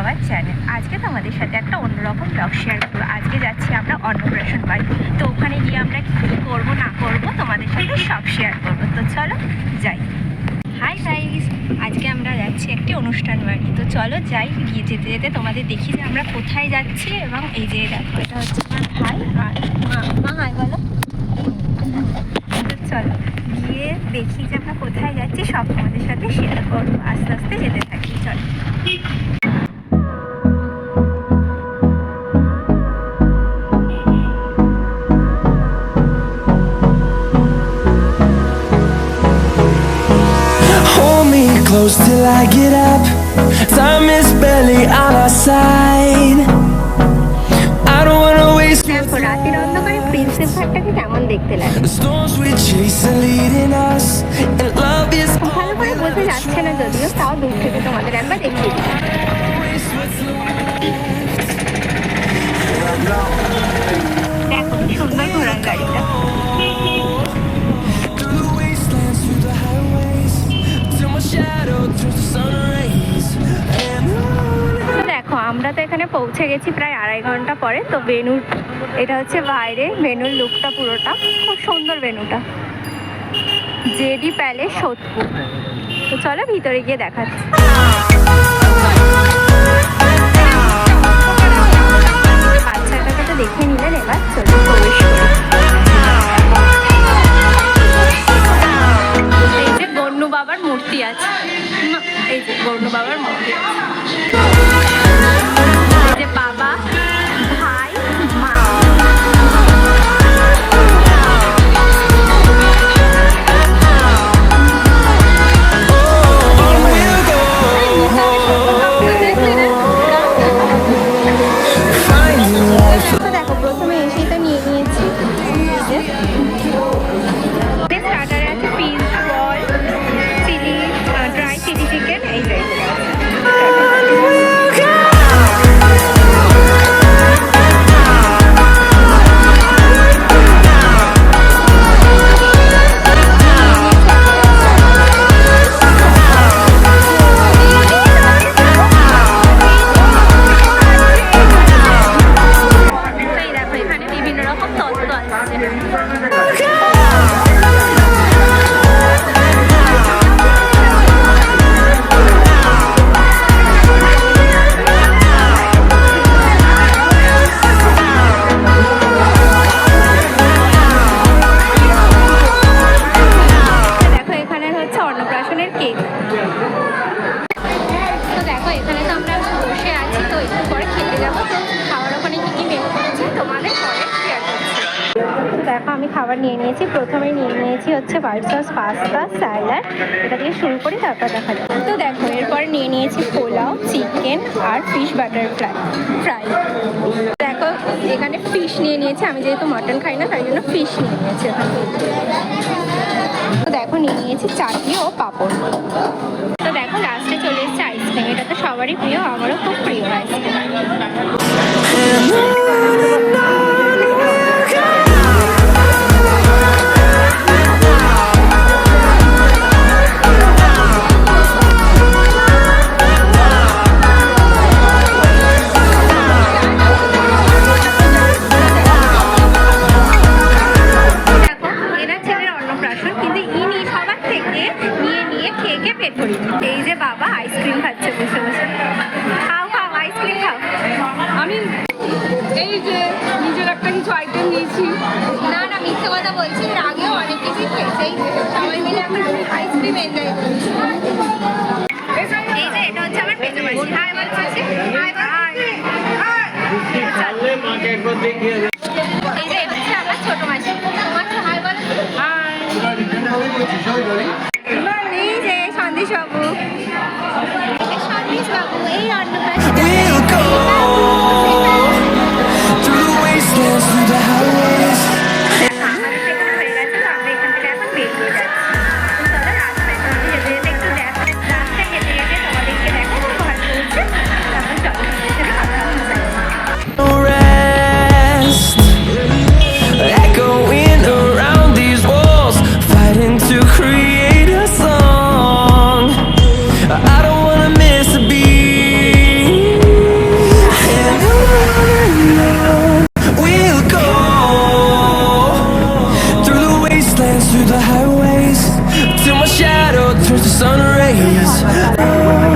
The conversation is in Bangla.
Our channel. আজকে তোমাদের সাথে একটা অন্যরকম ব্লগ শেয়ার করবো। আজকে যাচ্ছি আমরা অন্নপ্রাশন বাড়ি। তো ওখানে গিয়ে আমরা কী করবো না করবো তোমাদের সাথে সব শেয়ার করবো। তো চলো যাই। হাই গাইস, আজকে আমরা যাচ্ছি একটি অনুষ্ঠান বাড়ি। তো চলো যাই, গিয়ে যেতে যেতে তোমাদের দেখি যে আমরা কোথায় যাচ্ছি। এবং এই যে দেখো, এটা হচ্ছে আমার ভাই আর মা হাই বলো। তো চলো গিয়ে দেখি যে আমরা কোথায় যাচ্ছি, সব তোমাদের সাথে শেয়ার করবো। আস্তে আস্তে যেতে থাকি, চলো। Close till I get up. Time is barely on our side. I don't wanna waste. দেখো রাতের অন্ধকারে প্রিন্সেস ঘাটটাকে কেমন দেখতে লাগে। The storms we chase are leading us, and love is ভালো করে বোঝা যাচ্ছে না যদিও, তাও দূর থেকে তোমাদের একবার দেখিয়ে দিই। দেখো কি সুন্দর ঘোড়ার গাড়িটা। through the wastelands, through the highways, till my shadow turns to sun rays. তো দেখো আমরা তো এখানে পৌঁছে গেছি প্রায় 2.5 ঘন্টা পরে। তো ভেন্যুর এটা হচ্ছে বাইরে, ভেন্যুর লুকটা পুরোটা খুব সুন্দর। ভেন্যুটা জেডি প্যালেস সোদপুর। তো চলো ভিতরে গিয়ে দেখাচ্ছি। বাচ্চাটাকে তো দেখে নিলেন, এবার চলো প্রবেশ করি। এই যে গণ্যু বাবার মূর্তি আছে, এই যে গণ্যু বাবার মূর্তি আছে। এই যে বাবা, ভাই, মা। দেখো প্রথমে এসেই তো নিয়ে নিয়েছি স্টার্টারে আছে পিস বল, চিলি, ড্রাই চিলি চিকেন, এই টাইপের আছে। দেখো আমি খাবার নিয়ে নিয়েছি। প্রথমে নিয়ে নিয়েছি হচ্ছে হোয়াইট সস পাস্তা স্যালাড, এটা দিয়ে শুরু করি, তারপর দেখা যাবে। তো দেখো এরপরে নিয়ে নিয়েছি পোলাও, চিকেন আর ফিশ বাটার ফ্রাই। দেখো এখানে ফিশ নিয়ে নিয়েছি, আমি যেহেতু মাটন খাই না তাই জন্য ফিশ নিয়ে নিয়েছি এখানে। তো দেখো নিয়ে নিয়েছি চাটনি ও পাঁপড়। তো দেখো লাস্টে চলে এসেছে আইসক্রিম, এটা তো সবারই প্রিয়, আমারও খুব প্রিয় আইসক্রিম। এই যে বাবা আইসক্রিম খাচ্ছে বসে বসে। খাও খাও আইসক্রিম খাও। আমি এই যে নিজের একটা কিছু আইটেম নিয়েছি। না না মিথ্যে কথা বলছি, এর আগেও অনেক কিছুই খেয়েছি। সবাই মিলে এখন আইসক্রিম এনজয় করছি। এই যে এটা হচ্ছে আমার পেঁচে মাছি। হাই বল মাছি, হাই বল। এই যে এটা হচ্ছে আমার ছোট মাছি। তোমার হাই বল। হাই। এই যে সন্দেশ বাবু, সন্দেশ বাবু এই অন্নপ্রাশন। We'll go through the wastelands, through the highways. আমাদের সেখানে হয়ে গেছে, তো আমরা এখান থেকে এখন বেরিয়ে যাচ্ছি। চলো রাস্তায় যেতে turns to sun rays.